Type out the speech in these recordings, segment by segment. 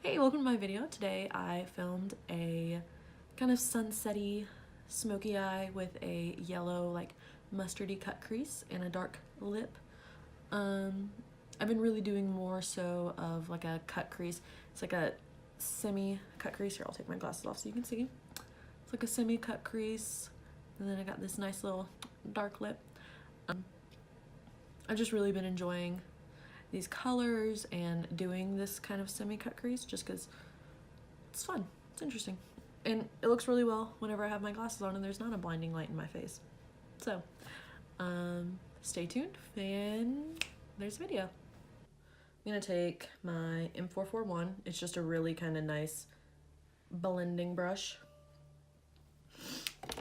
Hey, welcome to my video. Today I filmed a kind of sunsetty smoky eye with a yellow like mustardy cut crease and a dark lip. I've been really doing more so of like a cut crease. It's like a semi cut crease. Here, I'll take my glasses off so you can see. It's like a semi cut crease, and then I got this nice little dark lip. I've just really been enjoying these colors and doing this kind of semi-cut crease just because it's fun, it's interesting, and it looks really well whenever I have my glasses on and there's not a blinding light in my face. So stay tuned and there's the video. I'm gonna take my M441. It's just a really kind of nice blending brush,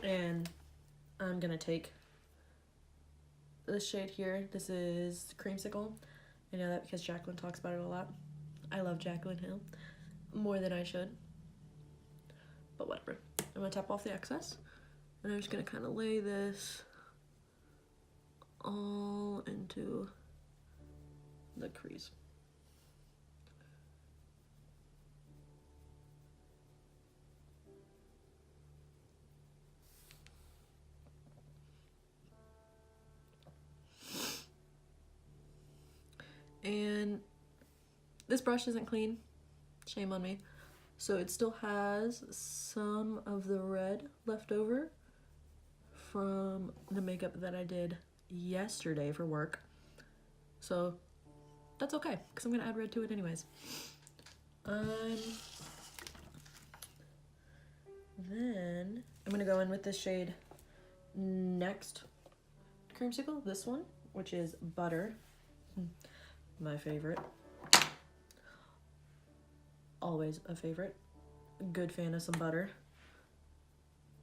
and I'm gonna take this shade here. This is Creamsicle. I know that because Jacqueline talks about it a lot. I love Jacqueline Hill more than I should, but whatever. I'm gonna tap off the excess, and I'm just gonna kind of lay this all into the crease. And this brush isn't clean, shame on me, so it still has some of the red left over from the makeup that I did yesterday for work, so that's okay because I'm gonna add red to it anyways. Then I'm gonna go in with this shade next Creamsicle, this one, which is Butter. My favorite. Always a favorite. A good fan of some butter.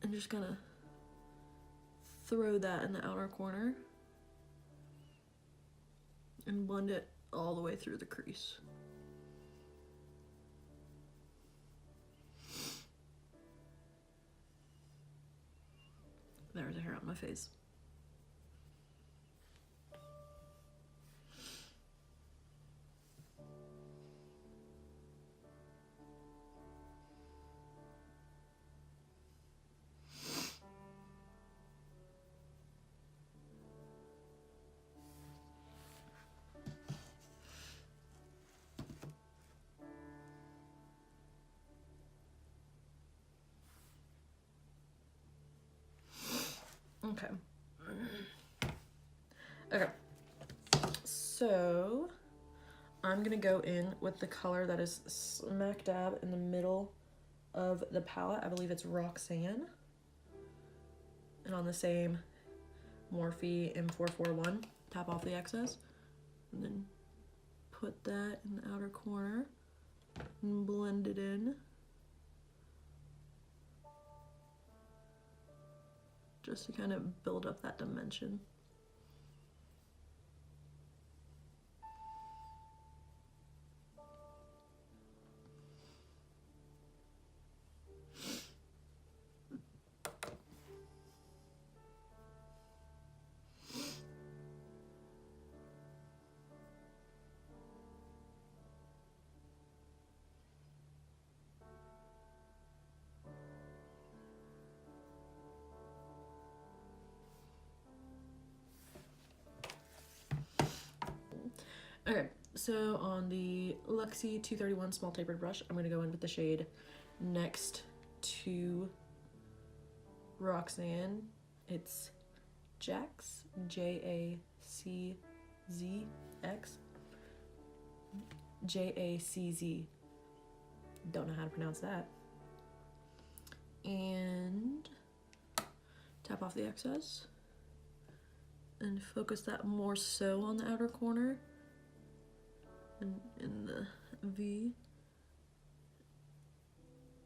I'm just gonna throw that in the outer corner and blend it all the way through the crease. There's a hair on my face. Okay, so I'm gonna go in with the color that is smack dab in the middle of the palette. I believe it's Roxanne, and on the same Morphe M441, tap off the excess and then put that in the outer corner and blend it in just to kind of build up that dimension. Okay, so on the Luxie 231 small tapered brush, I'm gonna go in with the shade next to Roxanne. It's Jax, J-A-C-Z-X, J-A-C-Z. Don't know how to pronounce that. And tap off the excess and focus that more so on the outer corner and in the V,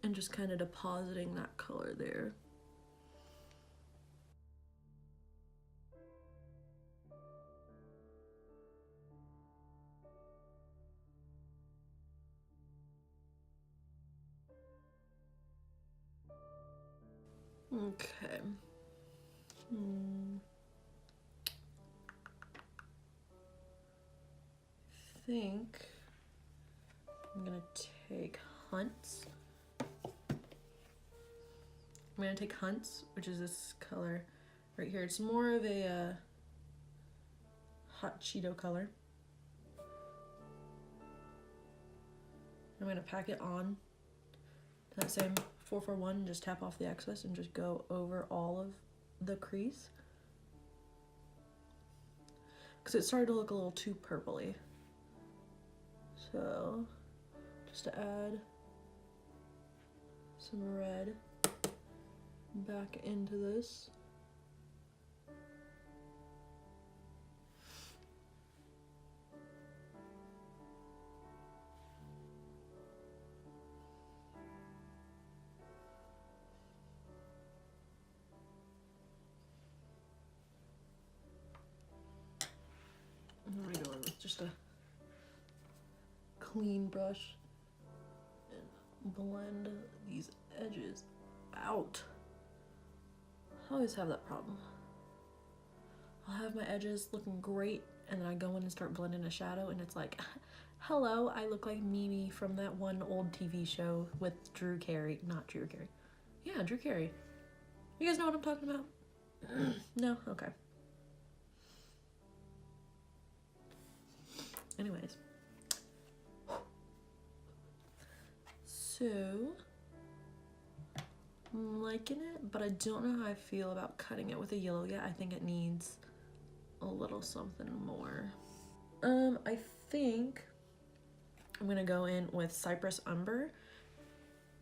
and just kind of depositing that color there. Okay. I think I'm gonna take Hunts. I'm gonna take Hunts, which is this color right here. It's more of a hot Cheeto color. I'm gonna pack it on that same 441, just tap off the excess and just go over all of the crease. Because it started to look a little too purpley. So, just to add some red back into this. I'm gonna go in with just a clean brush and blend these edges out. I always have that problem. I'll have my edges looking great and then I go in and start blending a shadow and it's like, hello, I look like Mimi from that one old TV show with Drew Carey. Not Drew Carey. Yeah, Drew Carey. You guys know what I'm talking about? No? Okay. Anyways. So, I'm liking it, but I don't know how I feel about cutting it with a yellow yet. I think it needs a little something more. I think I'm gonna go in with Cypress Umber.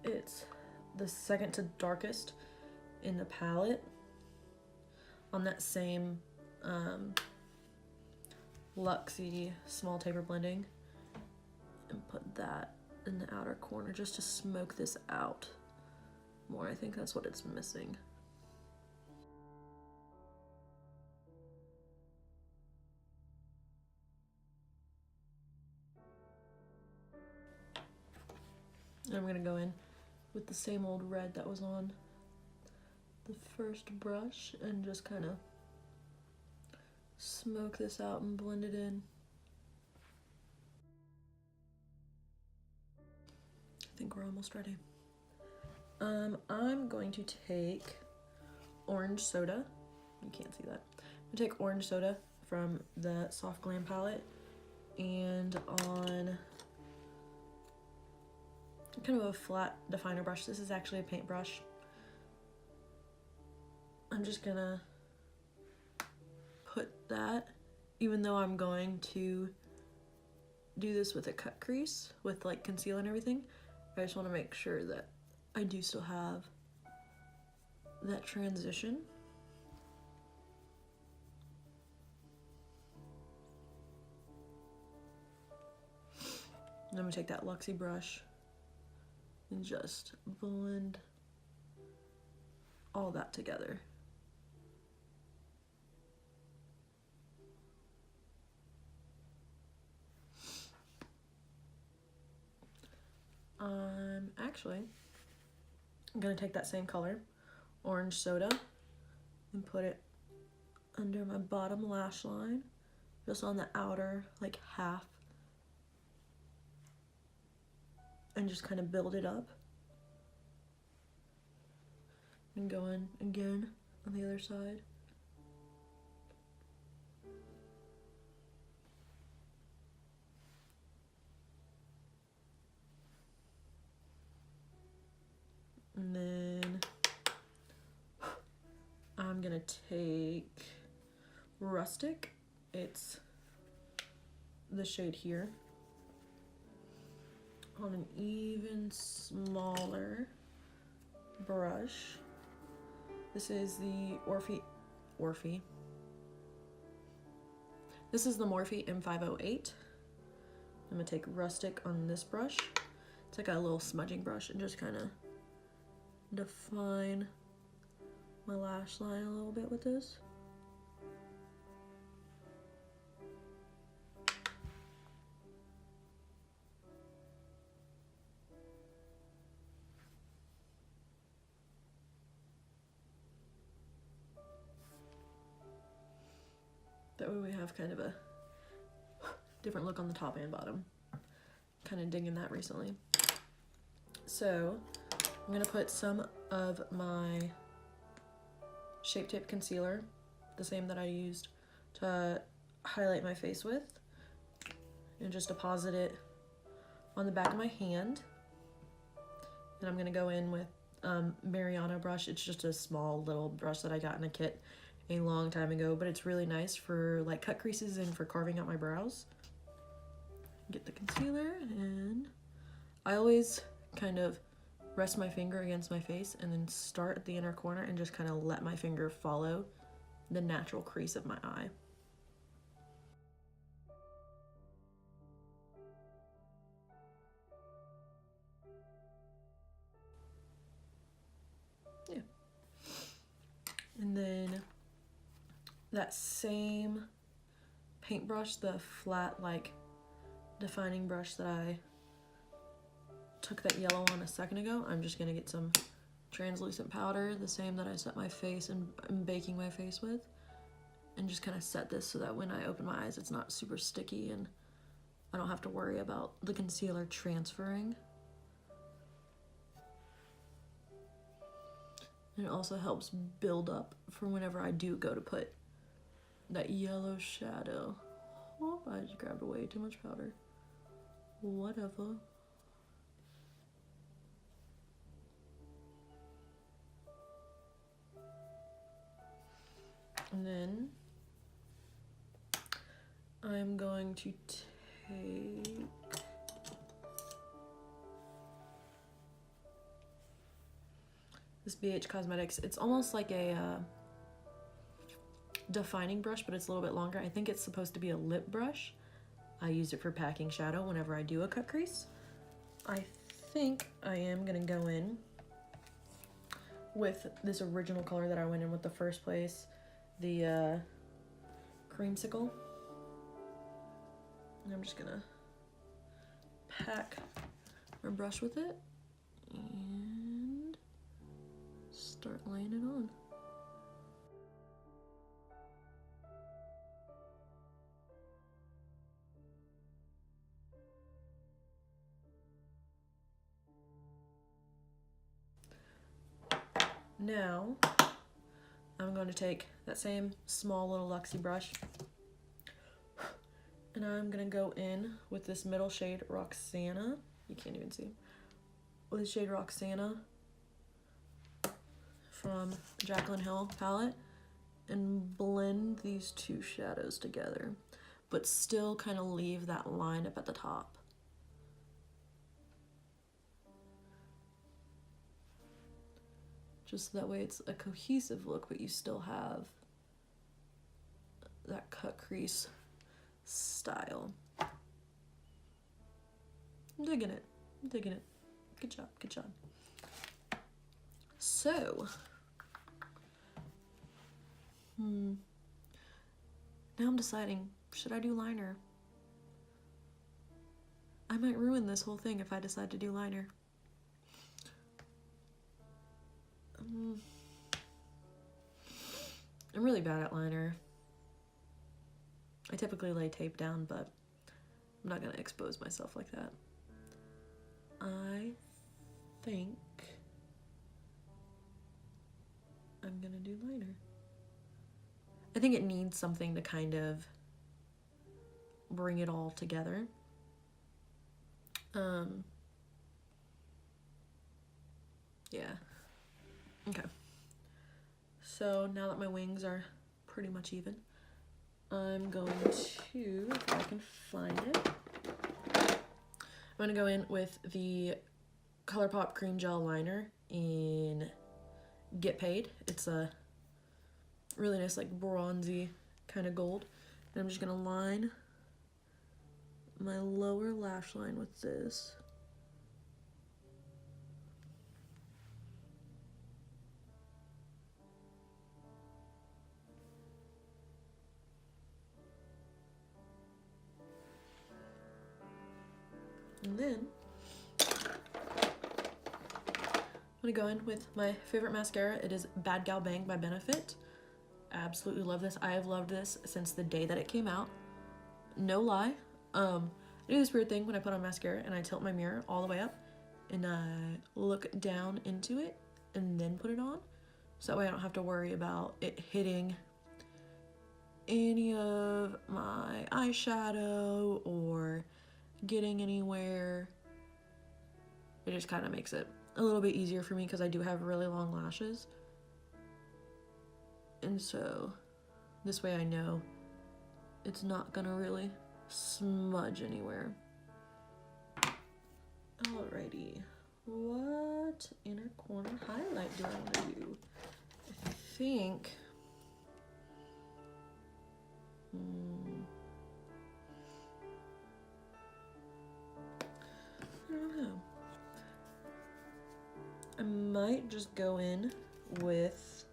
It's the second to darkest in the palette on that same Luxie small taper blending, and put that in the outer corner just to smoke this out more. I think that's what it's missing. And I'm gonna go in with the same old red that was on the first brush and just kind of smoke this out and blend it in. I think we're almost ready. I'm going to take Orange Soda. You can't see that. I'm gonna take Orange Soda from the Soft Glam palette and on kind of a flat definer brush. This is actually a paintbrush. I'm just gonna put that, even though I'm going to do this with a cut crease with like conceal and everything, I just want to make sure that I do still have that transition. And I'm gonna take that Luxie brush and just blend all that together. I'm gonna take that same color, Orange Soda, and put it under my bottom lash line, just on the outer like half, and just kind of build it up. And go in again on the other side. And then I'm gonna take Rustic. It's the shade here, on an even smaller brush. This is the Morphe. This is the Morphe M508. I'm gonna take Rustic on this brush. It's like a little smudging brush, and just kind of define my lash line a little bit with this. That way we have kind of a different look on the top and bottom. kind of digging that recently. So I'm gonna put some of my Shape Tape concealer, the same that I used to highlight my face with, and just deposit it on the back of my hand. And I'm gonna go in with Mariana brush. It's just a small little brush that I got in a kit a long time ago, but it's really nice for like cut creases and for carving out my brows. Get the concealer, and I always kind of rest my finger against my face and then start at the inner corner and just kind of let my finger follow the natural crease of my eye. Yeah. And then that same paintbrush, the flat like defining brush that I took that yellow on a second ago, I'm just gonna get some translucent powder, the same that I set my face and I'm baking my face with, and just kind of set this so that when I open my eyes it's not super sticky and I don't have to worry about the concealer transferring. And it also helps build up for whenever I do go to put that yellow shadow. Oh, I just grabbed way too much powder. Whatever. And then I'm going to take this BH Cosmetics. It's almost like a defining brush, but it's a little bit longer. I think it's supposed to be a lip brush. I use it for packing shadow whenever I do a cut crease. I think I am gonna go in with this original color that I went in with the first place, the creamsicle. And I'm just gonna pack my brush with it and start laying it on. Now, I'm going to take that same small little Luxie brush and I'm going to go in with this middle shade Roxana. You can't even see. With the shade Roxana from Jaclyn Hill palette and blend these two shadows together, but still kind of leave that line up at the top. Just so that way it's a cohesive look, but you still have that cut crease style. I'm digging it. I'm digging it. Good job. Good job. So, now I'm deciding, should I do liner? I might ruin this whole thing if I decide to do liner. I'm really bad at liner. I typically lay tape down, but I'm not gonna expose myself like that. I think I'm gonna do liner. I think it needs something to kind of bring it all together. Yeah. Okay. So now that my wings are pretty much even, I'm going to, if I can find it, I'm gonna go in with the ColourPop Cream Gel Liner in Get Paid. It's a really nice, like, bronzy kind of gold. And I'm just gonna line my lower lash line with this. And then I'm gonna go in with my favorite mascara. It is Bad Gal Bang by Benefit. Absolutely love this. I have loved this since the day that it came out. No lie. I do this weird thing when I put on mascara and I tilt my mirror all the way up and I look down into it and then put it on. So that way I don't have to worry about it hitting any of my eyeshadow or getting anywhere. It just kind of makes it a little bit easier for me because I do have really long lashes. And so this way I know it's not gonna really smudge anywhere. Alrighty, what inner corner highlight do I want to do? I think I don't know. I might just go in with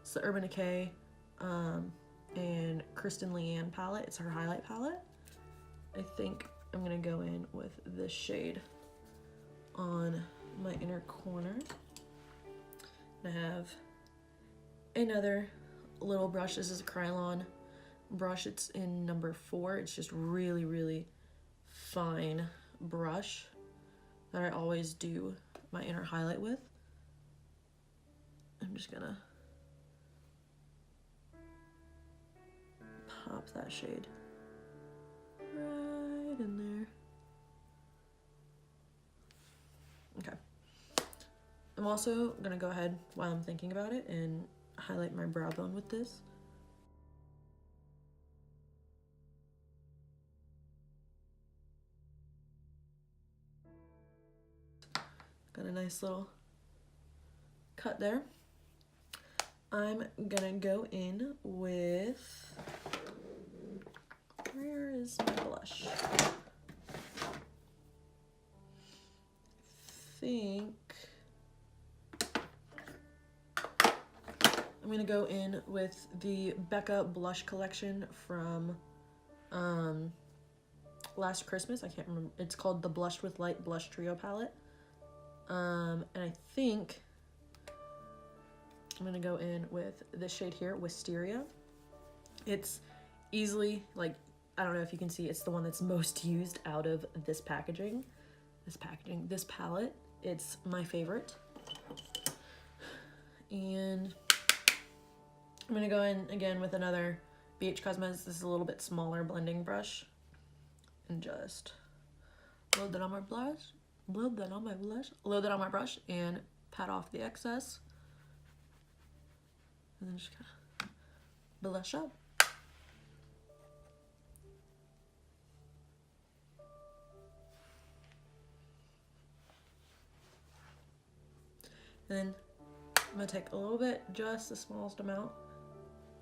it's the Urban Decay and Kristen Leanne palette. It's her highlight palette. I think I'm gonna go in with this shade on my inner corner. I have another little brush. This is a Krylon brush. It's in number 4. It's just really, really fine brush that I always do my inner highlight with. I'm just gonna pop that shade right in there. Okay. I'm also gonna go ahead while I'm thinking about it and highlight my brow bone with this. Got a nice little cut there. I'm gonna go in with, where is my blush? I think I'm gonna go in with the Becca blush collection from last Christmas. I can't remember. It's called the Blush with Light Blush Trio palette. And I think I'm gonna go in with this shade here, Wisteria. It's easily, like, I don't know if you can see, it's the one that's most used out of this packaging. This palette. It's my favorite. And I'm gonna go in again with another BH Cosmetics. This is a little bit smaller blending brush. And just load that on my brush. Load that on my brush and pat off the excess. And then just kind of blush up. And then I'm gonna take a little bit, just the smallest amount,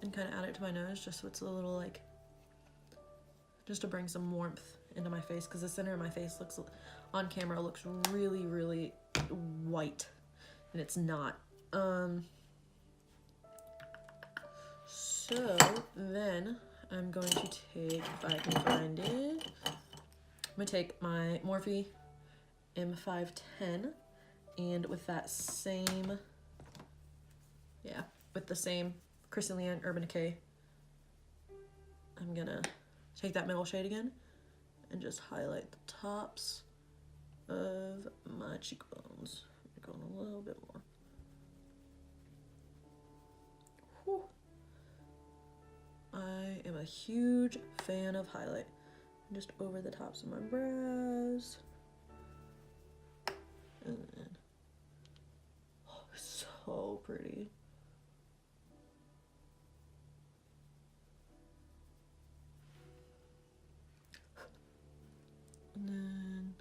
and kind of add it to my nose just so it's a little like, just to bring some warmth into my face, because the center of my face looks, on camera, looks really, really white, and it's not. So then I'm going to take, if I can find it, I'm gonna take my Morphe M510, and with that same, with the same Kristen Leanne Urban Decay, I'm gonna take that middle shade again and just highlight the tops of my cheekbones. I'm going a little bit more. Whew. I am a huge fan of highlight. Just over the tops of my brows. And then, oh, so pretty. And then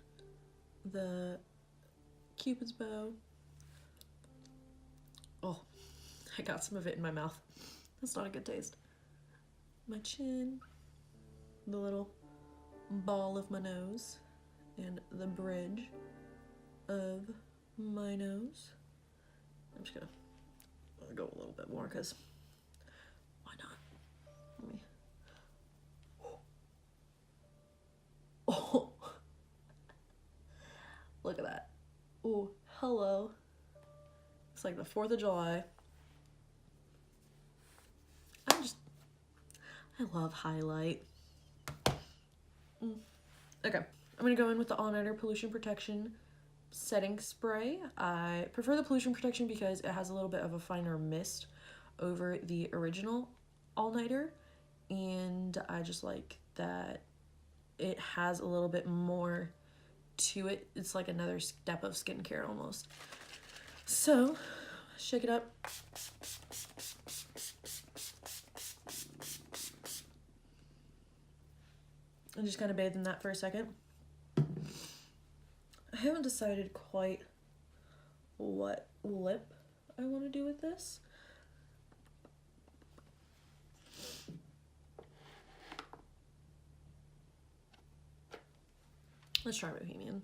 the Cupid's bow. Oh, I got some of it in my mouth. That's not a good taste. My chin, the little ball of my nose, and the bridge of my nose. I'm just gonna go a little bit more because why not? Let me. Oh, look at that. Oh, hello. It's like the 4th of July. I love highlight. Okay, I'm gonna go in with the All Nighter Pollution Protection setting spray. I prefer the pollution protection because it has a little bit of a finer mist over the original All Nighter, and I just like that it has a little bit more to it. It's like another step of skincare almost. So shake it up. And just kind of bathe in that for a second. I haven't decided quite what lip I want to do with this. Let's try Bohemian.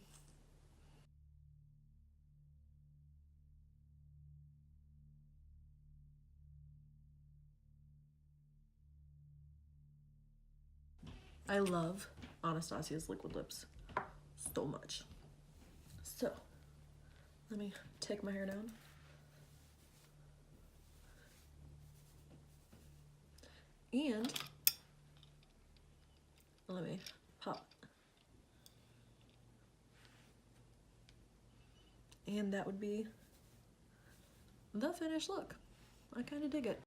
I love Anastasia's liquid lips so much. So, let me take my hair down. And let me pop. And that would be the finished look. I kind of dig it.